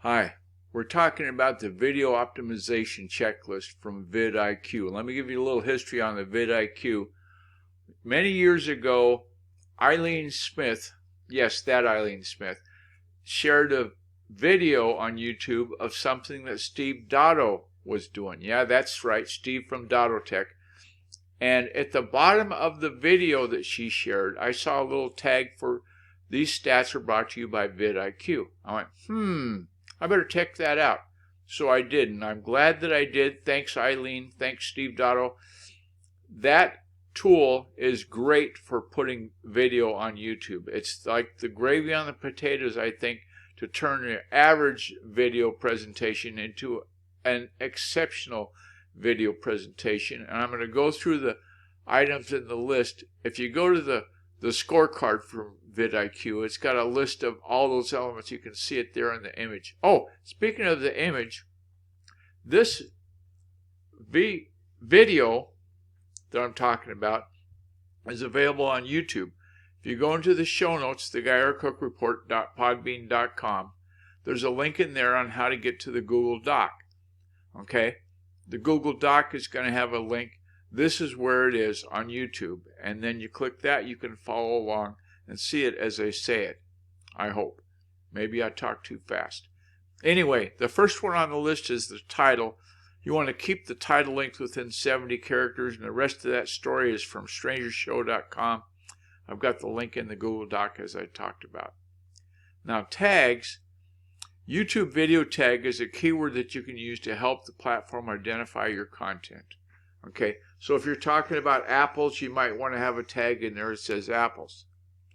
Hi, we're talking about the video optimization checklist from Vid Iq. Let me give you a little history on the Vid Iq. Many years ago, Eileen Smith, yes, that Eileen Smith, shared a video on YouTube of something that Steve Dotto was doing. Yeah, that's right, Steve from Dottotech. And at the bottom of the video that she shared, I saw a little tag for "These stats are brought to you by Vid Iq." I went, I better check that out. So I did, and I'm glad that I did. Thanks, Eileen. Thanks, Steve Dotto. That tool is great for putting video on YouTube. It's like the gravy on the potatoes, I think, to turn your average video presentation into an exceptional video presentation. And I'm going to go through the items in the list. If you go to the scorecard from VidIQ, it's got a list of all those elements. You can see it there in the image. Oh, speaking of the image, this video that I'm talking about is available on YouTube. If you go into the show notes, theguyarcookreport.podbean.com, there's a link in there on how to get to the Google Doc. Okay? The Google Doc is going to have a link. This is where it is on YouTube, and then you click that, you can follow along and see it as I say it, I hope. Maybe I talk too fast. Anyway, the first one on the list is the title. You want to keep the title length within 70 characters, and the rest of that story is from strangershow.com. I've got the link in the Google Doc as I talked about. Now, tags. YouTube video tag is a keyword that you can use to help the platform identify your content. Okay, so if you're talking about apples, you might want to have a tag in there that says apples.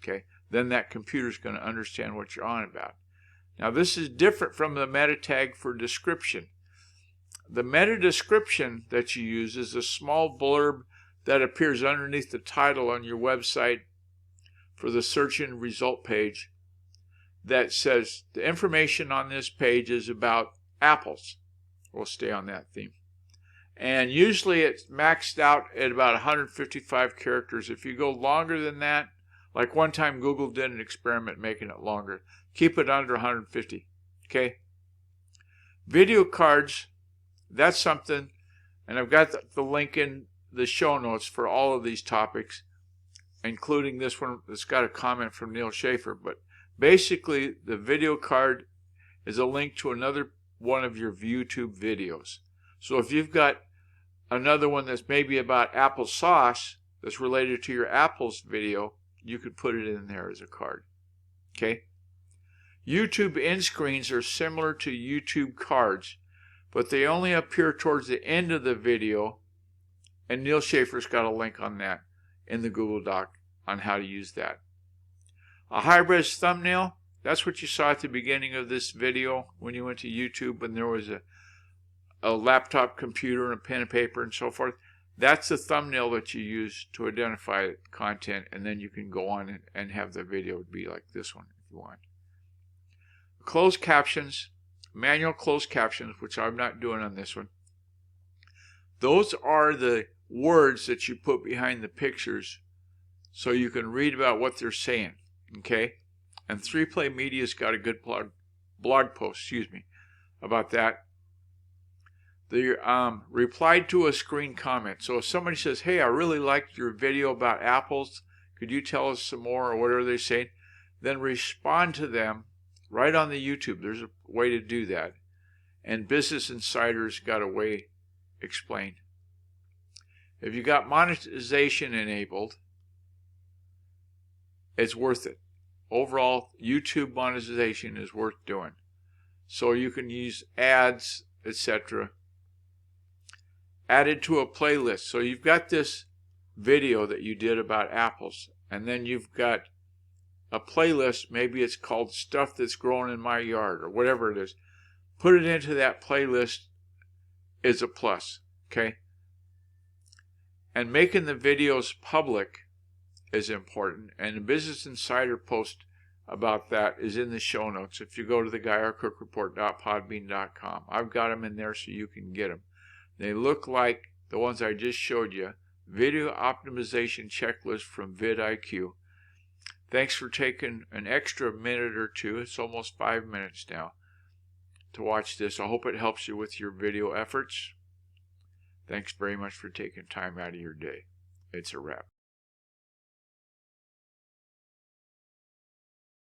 Okay, then that computer's going to understand what you're on about. Now, this is different from the meta tag for description. The meta description that you use is a small blurb that appears underneath the title on your website for the search and result page that says the information on this page is about apples. We'll stay on that theme. And usually it's maxed out at about 155 characters. If you go longer than that, like one time Google did an experiment making it longer, keep it under 150. Okay? Video cards, that's something, and I've got the link in the show notes for all of these topics, including this one that's got a comment from Neil Schaefer. But basically, the video card is a link to another one of your YouTube videos. So if you've got another one that's maybe about applesauce that's related to your apples video, you could put it in there as a card. Okay? YouTube end screens are similar to YouTube cards, but they only appear towards the end of the video, and Neil Schaefer's got a link on that in the Google Doc on how to use that. A high-res thumbnail, that's what you saw at the beginning of this video when you went to YouTube and there was a laptop computer and a pen and paper and so forth. That's the thumbnail that you use to identify content, and then you can go on and have the video be like this one if you want. Closed captions, manual closed captions, which I'm not doing on this one. Those are the words that you put behind the pictures so you can read about what they're saying. Okay? And 3Play Media's got a good blog post, about that. The replied to a screen comment. So if somebody says, hey, I really liked your video about apples, could you tell us some more, or whatever they say, then respond to them right on the YouTube. There's a way to do that. And Business Insider's got a way explained. If you got monetization enabled, it's worth it. Overall, YouTube monetization is worth doing. So you can use ads, etc. Added to a playlist. So you've got this video that you did about apples, and then you've got a playlist. Maybe it's called Stuff That's Growing in My Yard, or whatever it is. Put it into that playlist is a plus. Okay? And making the videos public is important, and the Business Insider post about that is in the show notes if you go to theguyarcookreport.podbean.com. I've got them in there so you can get them. They look like the ones I just showed you. Video optimization checklist from VidIQ. Thanks for taking an extra minute or two. It's almost 5 minutes now to watch this. I hope it helps you with your video efforts. Thanks very much for taking time out of your day. It's a wrap.